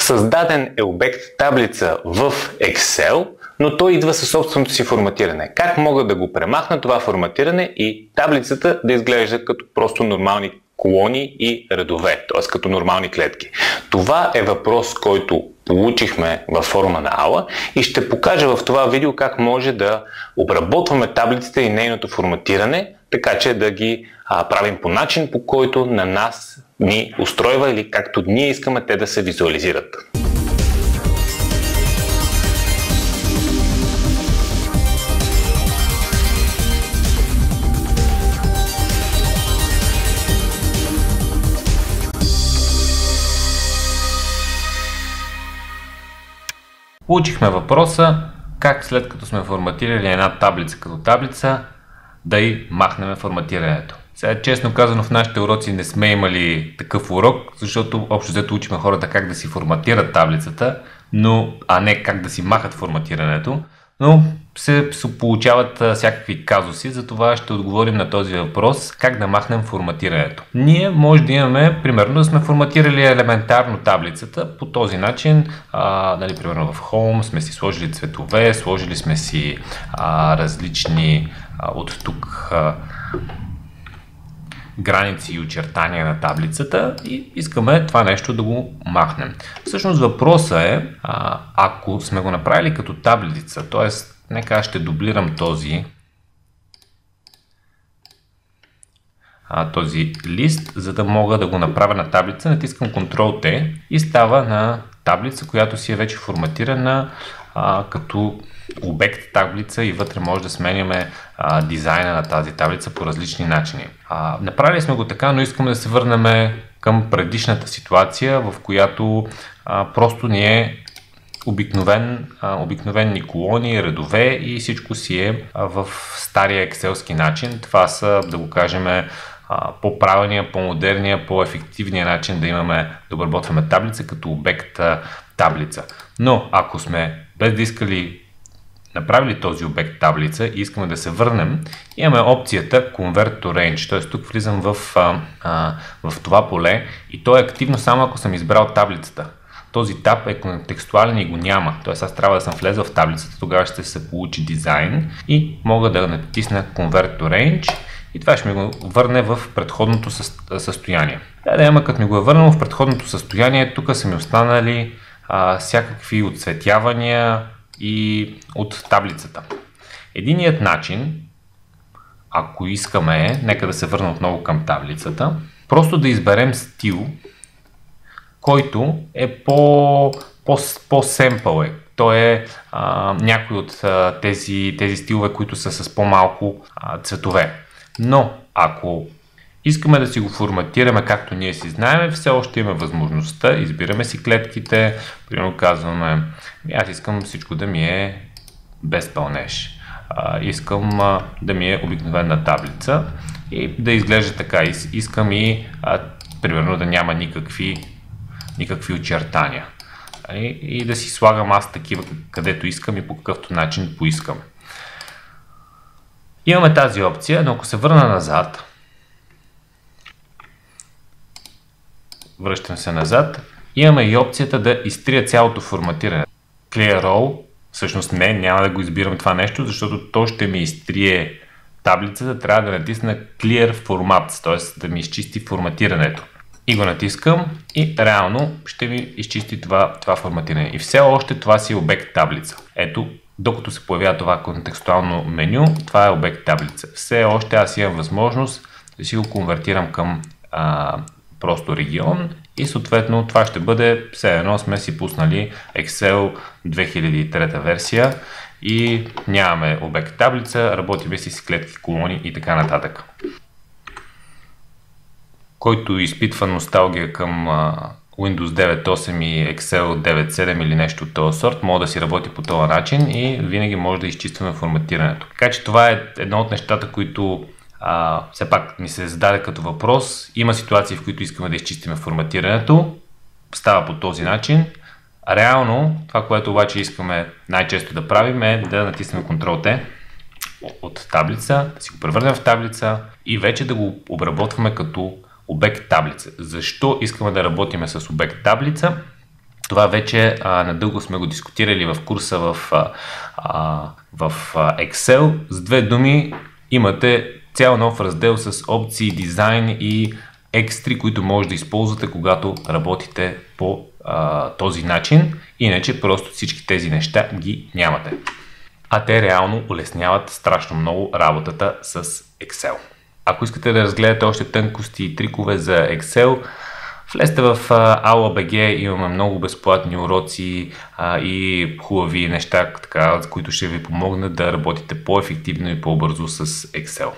Създаден е обект таблица в Excel, но той идва със собственото си форматиране. Как мога да го премахна това форматиране и таблицата да изглежда като просто нормални колони и редове, т.е. като нормални клетки? Това е въпрос, който получихме във форума на Ала и ще покажа в това видео как може да обработваме таблицата и нейното форматиране, така че да ги правим по начин, по който на нас ни устройва или както ние искаме те да се визуализират. Получихме въпроса как след като сме форматирали една таблица като таблица да й махнем форматирането. Сега, честно казано, в нашите уроци не сме имали такъв урок, защото общо взето учим хората как да си форматират таблицата, а не как да си махат форматирането. Но се получават всякакви казуси, затова ще отговорим на този въпрос как да махнем форматирането. Ние може да имаме, примерно, да сме форматирали елементарно таблицата по този начин, примерно в Home сме си сложили цветове, сложили сме си различни от тук граници и очертания на таблицата и искаме това нещо да го махнем. Всъщност въпросът е, ако сме го направили като таблица, т.е. нека ще дублирам този лист, за да мога да го направя на таблица, натискам Ctrl-T и става на таблица, която си е вече форматирана като обект таблица и вътре може да сменяме дизайна на тази таблица по различни начини. Направили сме го така, но искаме да се върнем към предишната ситуация, в която просто ни е обикновени колони, редове и всичко си е в стария екселски начин. Това са, да го кажем, по-правилния, по-модерния, по-ефективния начин да обработваме таблица като обект таблица. Но ако сме без да искали направили този обект таблица и искаме да се върнем, имаме опцията Convert to Range, т.е. тук влизам в това поле и то е активно само ако съм избрал таблицата. Този таб е контекстуален и го няма, т.е. аз трябва да съм влезъл в таблицата, тогава ще се получи дизайн и мога да натисна Convert to Range и това ще ми го върне в предходното състояние. Като ми го е върнало в предходното състояние, тук са ми останали всякакви отцветявания и от таблицата. Единият начин, ако искаме, нека да се върна отново към таблицата, просто да изберем стил, който е по-семпъл. Той е някой от тези стилове, които са с по-малко цветове. Но ако искаме да си го форматираме както ние си знаем, все още имаме възможността, избираме си клетките, примерно казваме, аз искам всичко да ми е без пълнеж, искам да ми е обикновена таблица и да изглежда така, искам и примерно да няма никакви очертания и да си слагам аз такива където искам и по какъвто начин поискам. Имаме тази опция, но ако се върна назад, връщам се назад, имаме и опцията да изтрия цялото форматиране. Clear All, всъщност няма да го избирам това нещо, защото то ще ми изтрие таблицата, трябва да натисна Clear Format, т.е. да ми изчисти форматирането. И го натискам и реално ще ми изчисти това форматиране. И все още това си е обект таблица. Ето, докато се появява това контекстуално меню, това е обект таблица. Все още аз имам възможност да си го конвертирам към просто регион и съответно това ще бъде все едно сме си пуснали Excel 2003 версия и нямаме обект таблица, работиме си с клетки, колони и така нататък. Който изпитва носталгия към Windows 9.8 и Excel 9.7 или нещо от този сорт, може да си работи по този начин и винаги може да изчистваме форматирането. Така че това е едно от нещата, които все пак ми се зададе като въпрос. Има ситуации, в които искаме да изчистиме форматирането. Става по този начин. Реално, това, което обаче искаме най-често да правим е да натиснем Ctrl-T от таблица, да си го превърнем в таблица и вече да го обработваме като обект таблица. Защо искаме да работим с обект таблица? Това вече надълго сме го дискутирали в курса в Excel. С две думи имате цял нов раздел с опции, дизайн и екстри, които може да използвате, когато работите по този начин. Иначе просто всички тези неща ги нямате. А те реално улесняват страшно много работата с Excel. Ако искате да разгледате още тънкости и трикове за Excel, влезте в Aula.bg, имаме много безплатни уроци и хубави неща, които ще ви помогнат да работите по-ефективно и по-бързо с Excel.